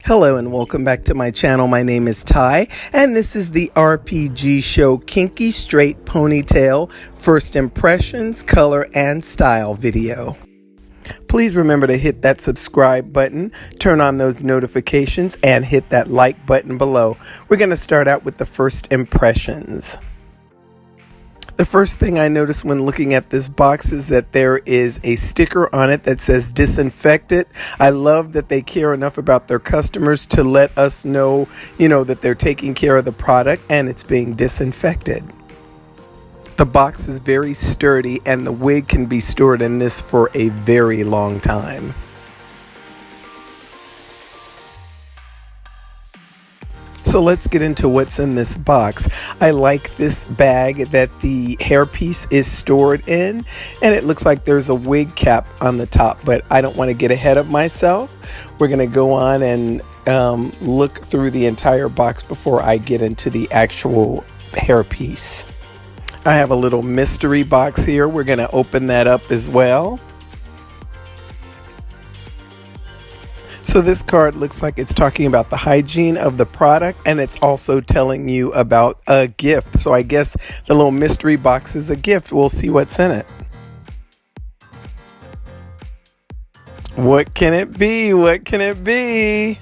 Hello and welcome back to my channel. My name is Ty and this is the RPGSHOW Kinky Straight Ponytail First Impressions Color and Style video. Please remember to hit that subscribe button, turn on those notifications, and hit that like button below. We're going to start out with the first impressions. The first thing I noticed when looking at this box is that there is a sticker on it that says disinfected. I love that they care enough about their customers to let us know, that they're taking care of the product and it's being disinfected. The box is very sturdy and the wig can be stored in this for a very long time. So let's get into what's in this box. I like this bag that the hairpiece is stored in, and it looks like there's a wig cap on the top, but I don't want to get ahead of myself. We're going to go on and look through the entire box before I get into the actual hairpiece. I have a little mystery box here. We're going to open that up as well. So this card looks like it's talking about the hygiene of the product, and it's also telling you about a gift. So I guess the little mystery box is a gift. We'll see what's in it. What can it be? What can it be?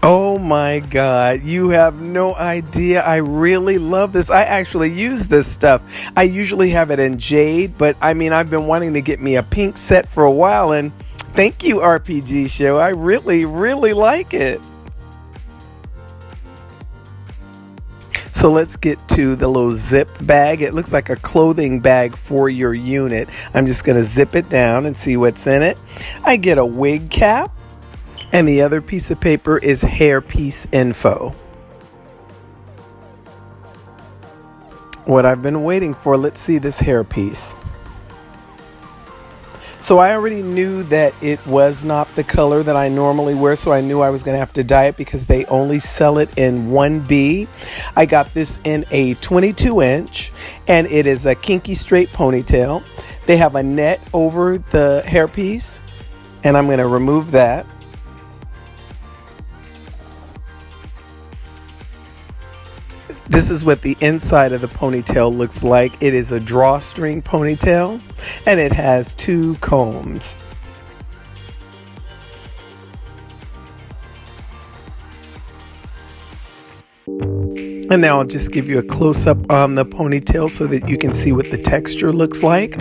Oh my God, you have no idea. I really love this. I actually use this stuff. I usually have it in jade, but I've been wanting to get me a pink set for a while, and thank you, RPGSHOW. I really, really like it. So let's get to the little zip bag. It looks like a clothing bag for your unit. I'm just going to zip it down and see what's in it. I get a wig cap. And the other piece of paper is hairpiece info. What I've been waiting for, let's see this hairpiece. So I already knew that it was not the color that I normally wear, so I knew I was going to have to dye it because they only sell it in 1B. I got this in a 22-inch, and it is a kinky straight ponytail. They have a net over the hairpiece, and I'm going to remove that. This is what the inside of the ponytail looks like. It is a drawstring ponytail, and it has 2 combs. And now I'll just give you a close-up on the ponytail so that you can see what the texture looks like.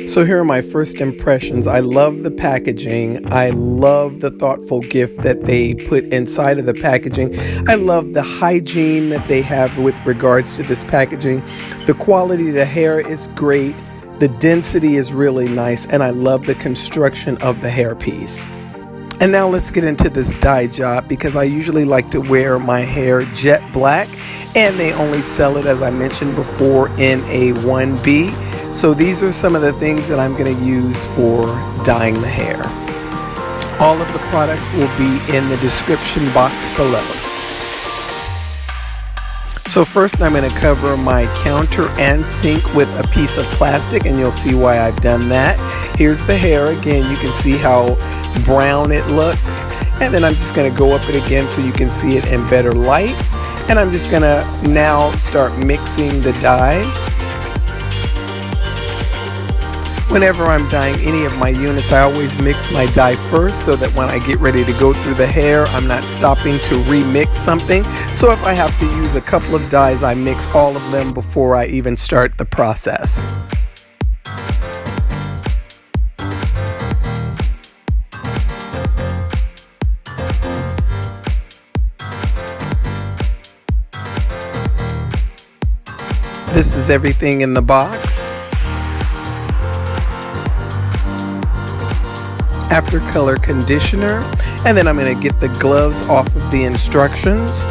So here are my first impressions. I love the packaging. I love the thoughtful gift that they put inside of the packaging. I love the hygiene that they have with regards to this packaging. The quality of the hair is great. The density is really nice, and I love the construction of the hairpiece. And now let's get into this dye job, because I usually like to wear my hair jet black, and they only sell it, as I mentioned before, in a 1B. So these are some of the things that I'm going to use for dyeing the hair. All of the product will be in the description box below. So first I'm going to cover my counter and sink with a piece of plastic, and you'll see why I've done that. Here's the hair. Again, you can see how brown it looks. And then I'm just going to go up it again so you can see it in better light. And I'm just going to now start mixing the dye. Whenever I'm dyeing any of my units, I always mix my dye first so that when I get ready to go through the hair, I'm not stopping to remix something. So if I have to use a couple of dyes, I mix all of them before I even start the process. This is everything in the box. After color conditioner, and then I'm going to get the gloves off of the instructions.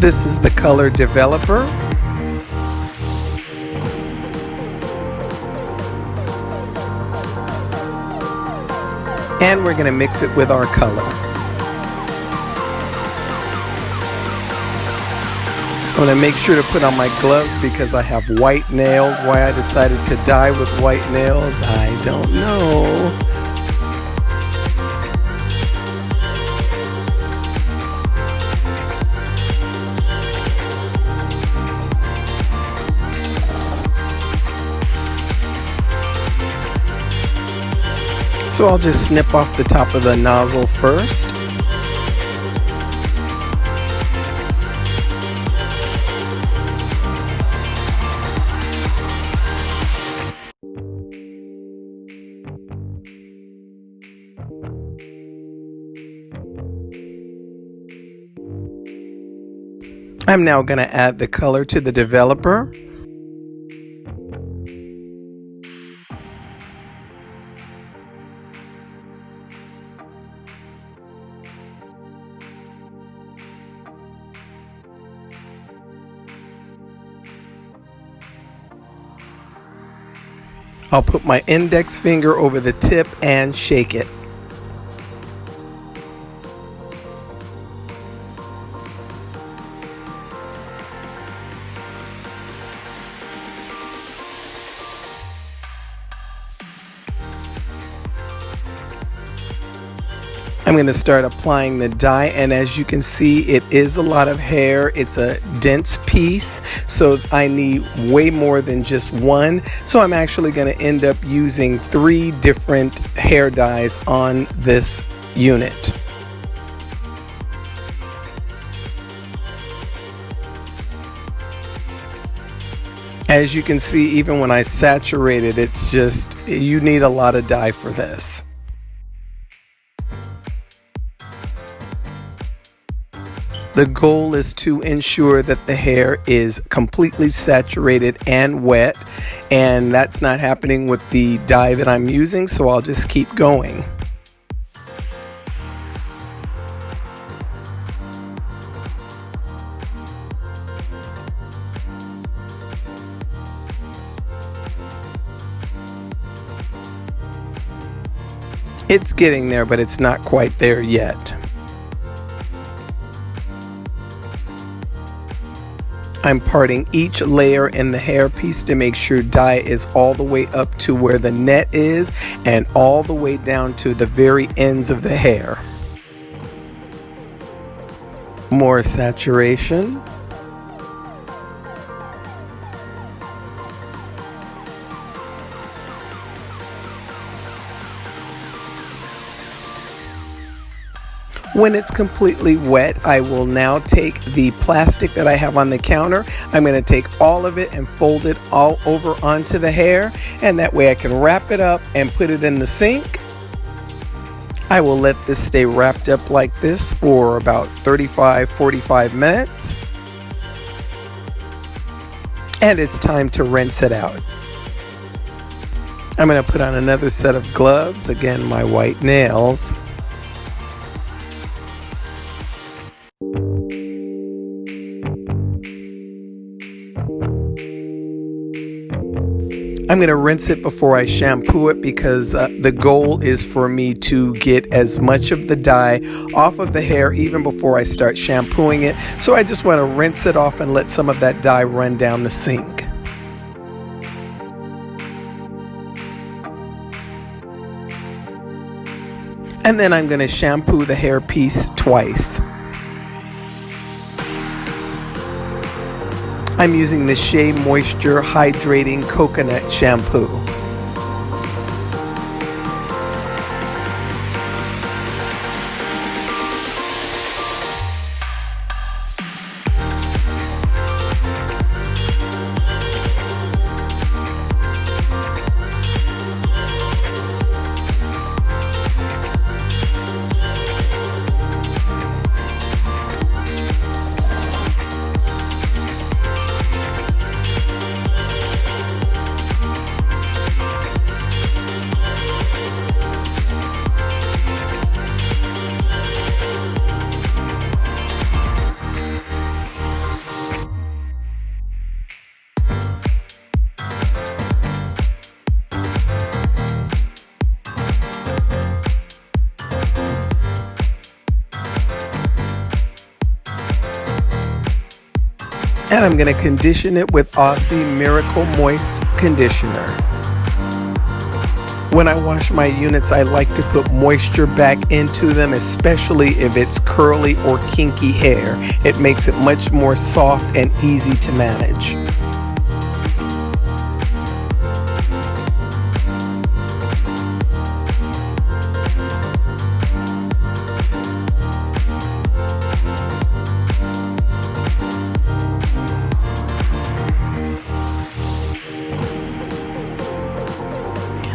This is the color developer. And we're going to mix it with our color. I'm going to make sure to put on my gloves because I have white nails. Why I decided to dye with white nails, I don't know. So I'll just snip off the top of the nozzle first. I'm now going to add the color to the developer. I'll put my index finger over the tip and shake it. I'm going to start applying the dye, and as you can see, it is a lot of hair. It's a dense piece, so I need way more than just one. So I'm actually going to end up using 3 different hair dyes on this unit. As you can see, even when I saturate it, it's just, you need a lot of dye for this. The goal is to ensure that the hair is completely saturated and wet, and that's not happening with the dye that I'm using, so I'll just keep going. It's getting there, but it's not quite there yet. I'm parting each layer in the hairpiece to make sure dye is all the way up to where the net is and all the way down to the very ends of the hair. More saturation. When it's completely wet, I will now take the plastic that I have on the counter. I'm going to take all of it and fold it all over onto the hair, and that way I can wrap it up and put it in the sink. I will let this stay wrapped up like this for about 35-45 minutes. And it's time to rinse it out. I'm going to put on another set of gloves, again my white nails. I'm going to rinse it before I shampoo it because the goal is for me to get as much of the dye off of the hair even before I start shampooing it. So I just want to rinse it off and let some of that dye run down the sink. And then I'm going to shampoo the hair piece twice. I'm using the Shea Moisture Hydrating Coconut Shampoo. And I'm going to condition it with Aussie Miracle Moist Conditioner. When I wash my units, I like to put moisture back into them, especially if it's curly or kinky hair. It makes it much more soft and easy to manage.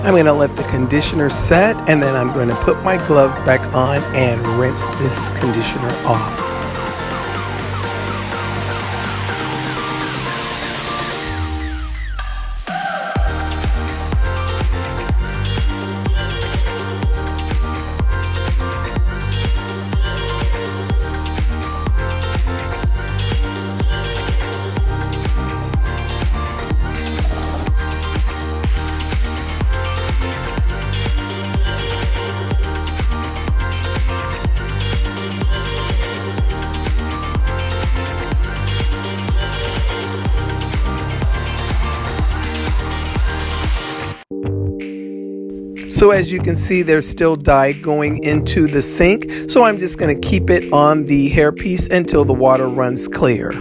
I'm going to let the conditioner set, and then I'm going to put my gloves back on and rinse this conditioner off. So as you can see, there's still dye going into the sink. So I'm just going to keep it on the hairpiece until the water runs clear.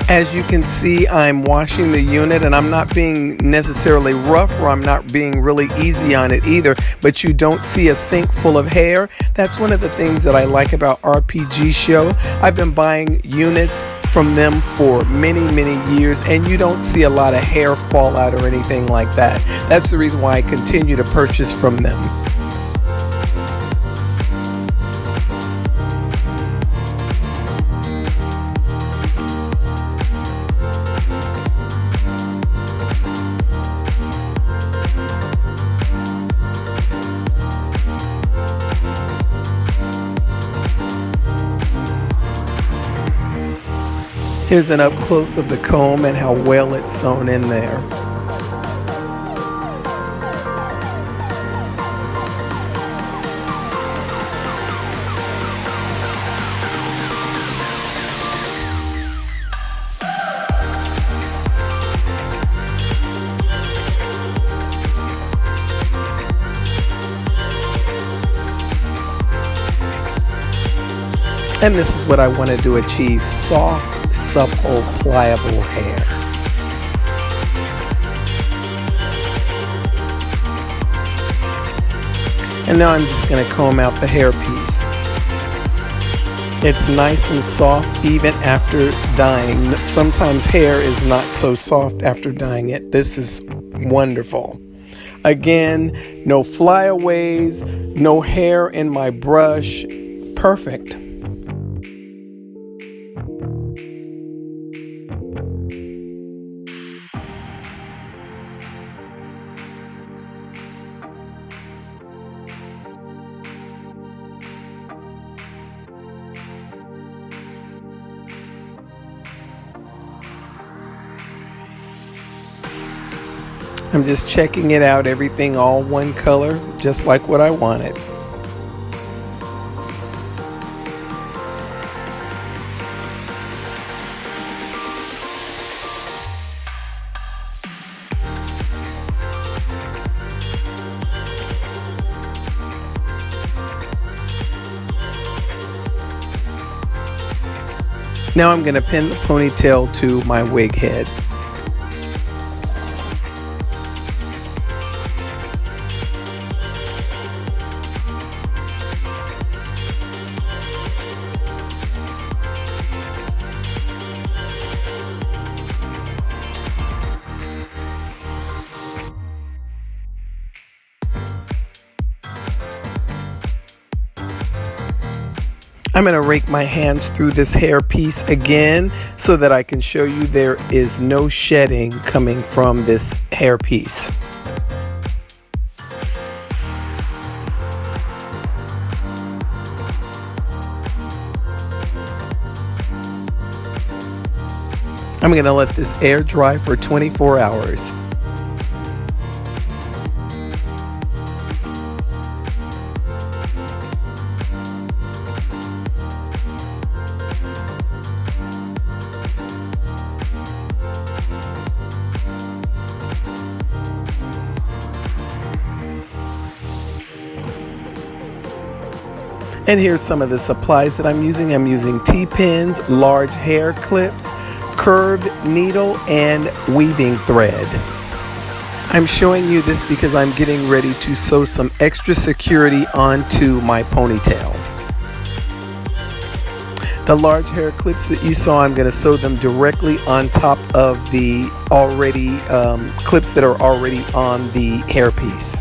As you can see, I'm washing the unit, and I'm not being necessarily rough, or I'm not being really easy on it either, but you don't see a sink full of hair. That's one of the things that I like about RPGSHOW. I've been buying units from them for many years, and you don't see a lot of hair fall out or anything like that. That's the reason why I continue to purchase from them. Here's an up close of the comb and how well it's sewn in there. And this is what I wanted to achieve: soft, supple, pliable hair. And now I'm just going to comb out the hairpiece. It's nice and soft even after dyeing. Sometimes hair is not so soft after dyeing it. This is wonderful. Again, no flyaways, no hair in my brush. Perfect. I'm just checking it out, everything all one color, just like what I wanted. Now I'm going to pin the ponytail to my wig head. I'm going to rake my hands through this hair piece again so that I can show you there is no shedding coming from this hair piece. I'm going to let this air dry for 24 hours. And here's some of the supplies that I'm using. I'm using T-pins, large hair clips, curved needle, and weaving thread. I'm showing you this because I'm getting ready to sew some extra security onto my ponytail. The large hair clips that you saw, I'm going to sew them directly on top of the already clips that are already on the hairpiece.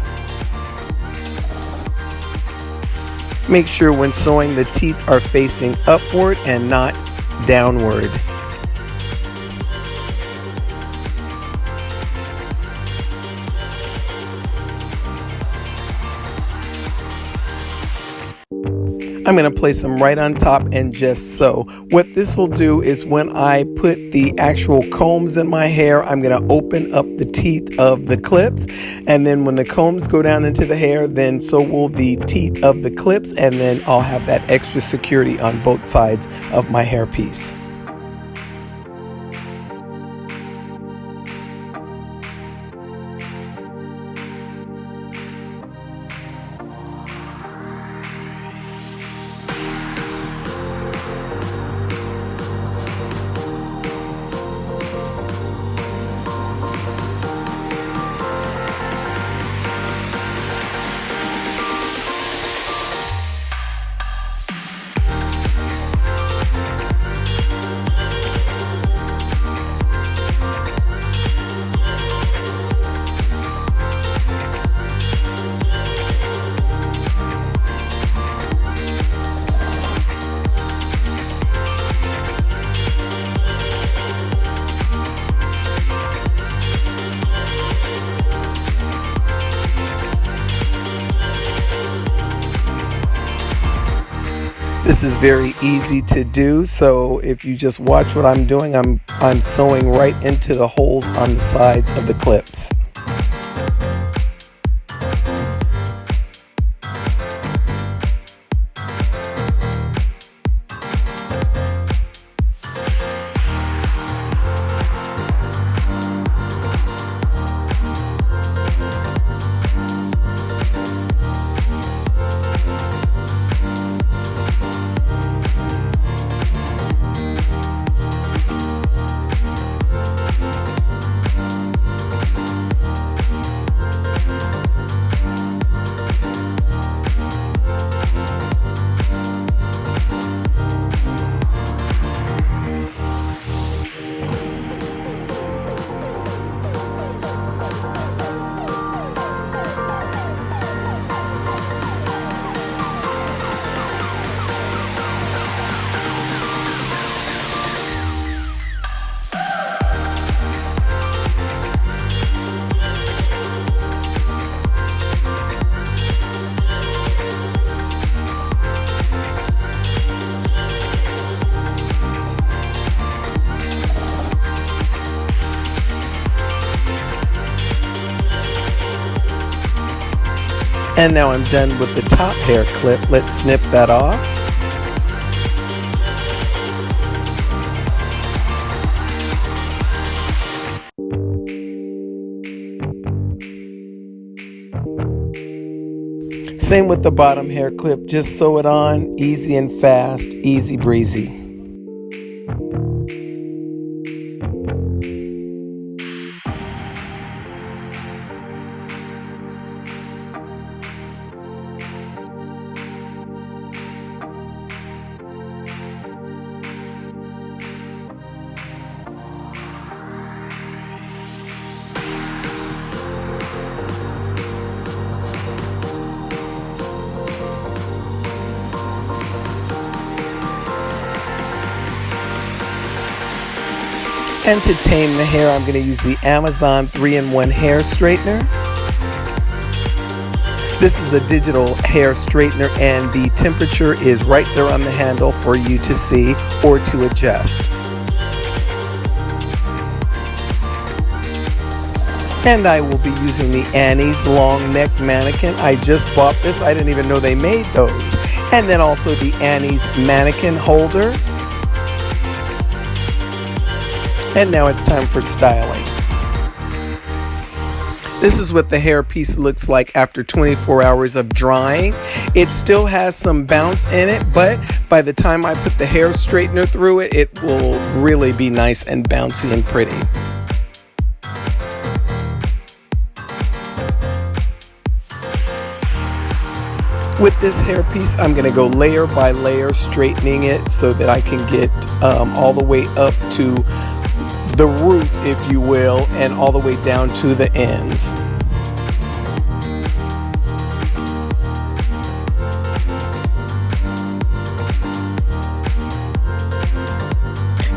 Make sure when sewing the teeth are facing upward and not downward. I'm going to place them right on top and just sew. What this will do is when I put the actual combs in my hair, I'm going to open up the teeth of the clips, and then when the combs go down into the hair, then so will the teeth of the clips, and then I'll have that extra security on both sides of my hair piece. This is very easy to do, so if you just watch what I'm doing, I'm sewing right into the holes on the sides of the clips. And now I'm done with the top hair clip. Let's snip that off. Same with the bottom hair clip. Just sew it on, easy and fast, easy breezy. And to tame the hair, I'm going to use the Amazon 3-in-1 hair straightener. This is a digital hair straightener, and the temperature is right there on the handle for you to see or to adjust. And I will be using the Annie's long neck mannequin. I just bought this. I didn't even know they made those. And then also the Annie's mannequin holder. And now it's time for styling. This is what the hairpiece looks like after 24 hours of drying. It still has some bounce in it, but by the time I put the hair straightener through it, it will really be nice and bouncy and pretty. With this hairpiece, I'm going to go layer by layer, straightening it so that I can get all the way up to the root, if you will, and all the way down to the ends.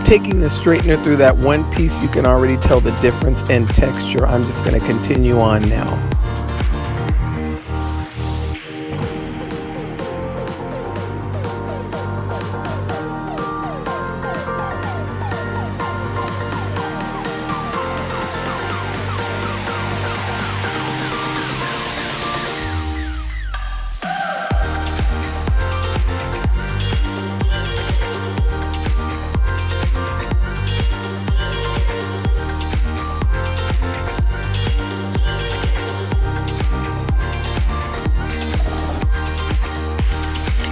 Taking the straightener through that one piece, you can already tell the difference in texture. I'm just going to continue on now.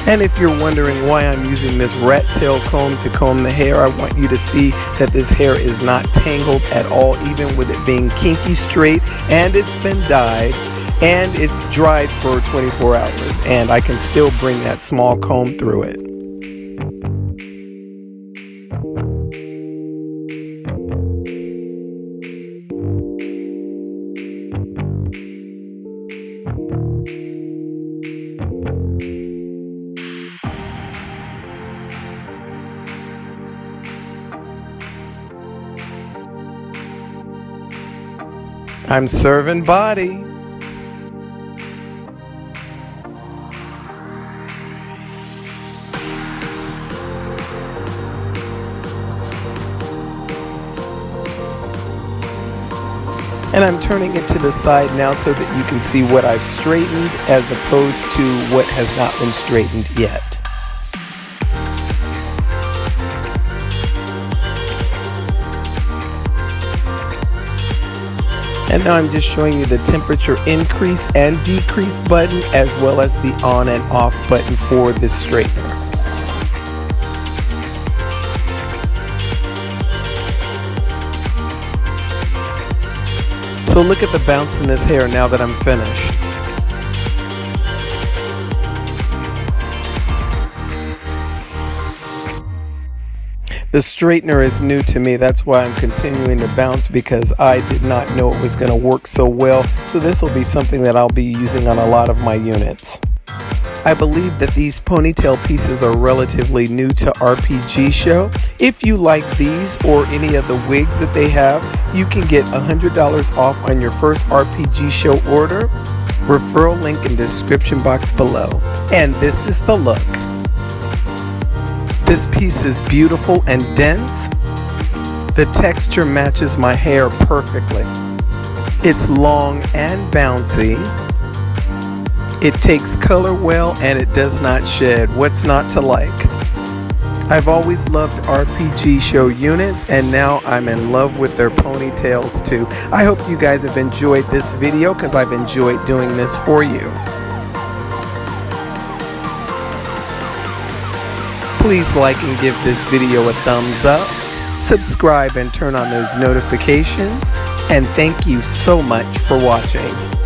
And if you're wondering why I'm using this rat tail comb to comb the hair, I want you to see that this hair is not tangled at all, even with it being kinky straight, and it's been dyed, and it's dried for 24 hours, and I can still bring that small comb through it. I'm serving body. And I'm turning it to the side now so that you can see what I've straightened as opposed to what has not been straightened yet. And now I'm just showing you the temperature increase and decrease button, as well as the on and off button for this straightener. So look at the bounce in this hair now that I'm finished. The straightener is new to me. That's why I'm continuing to bounce, because I did not know it was going to work so well. So this will be something that I'll be using on a lot of my units. I believe that these ponytail pieces are relatively new to RPGSHOW. If you like these or any of the wigs that they have, you can get $100 off on your first RPGSHOW order. Referral link in description box below. And this is the look. This piece is beautiful and dense. The texture matches my hair perfectly. It's long and bouncy. It takes color well, and it does not shed. What's not to like? I've always loved RPGSHOW units, and now I'm in love with their ponytails too. I hope you guys have enjoyed this video, because I've enjoyed doing this for you. Please like and give this video a thumbs up, subscribe and turn on those notifications, and thank you so much for watching.